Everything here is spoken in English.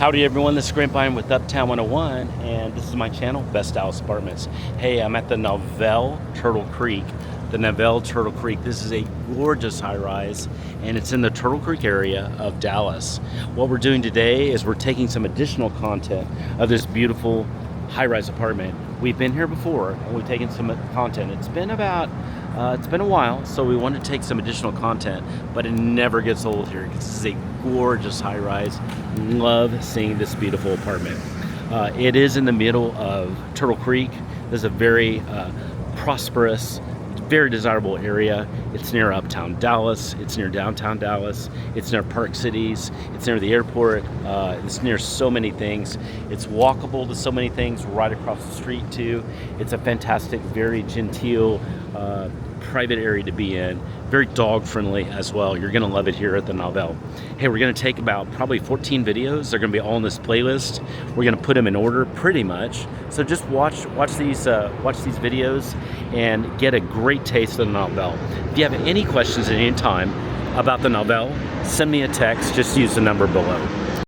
Howdy everyone, this is Grandpa with Uptown 101, and this is my channel, Best Dallas Apartments. Hey, I'm at the Novell Turtle Creek. The Novell Turtle Creek. This is a gorgeous high-rise, and it's in the Turtle Creek area of Dallas. What we're doing today is we're taking some additional content of this beautiful high-rise apartment. We've been here before, and we've taken some content. It's been a while, so we want to take some additional content, but it never gets old here because this is a gorgeous high-rise. Love seeing this beautiful apartment. It is in the middle of Turtle Creek. This is a very prosperous, very desirable area. It's near uptown Dallas, it's near downtown Dallas, it's near Park Cities, it's near the airport, it's near so many things. It's walkable to so many things right across the street too. It's a fantastic, very genteel, private area to be in. Very dog friendly as well. You're gonna love it here at the Novell. Hey, we're gonna take about probably 14 videos. They're gonna be all in this playlist. We're gonna put them in order pretty much. So just watch these videos and get a great taste of the Novell. If you have any questions at any time about the Novell, send me a text. Just use the number below.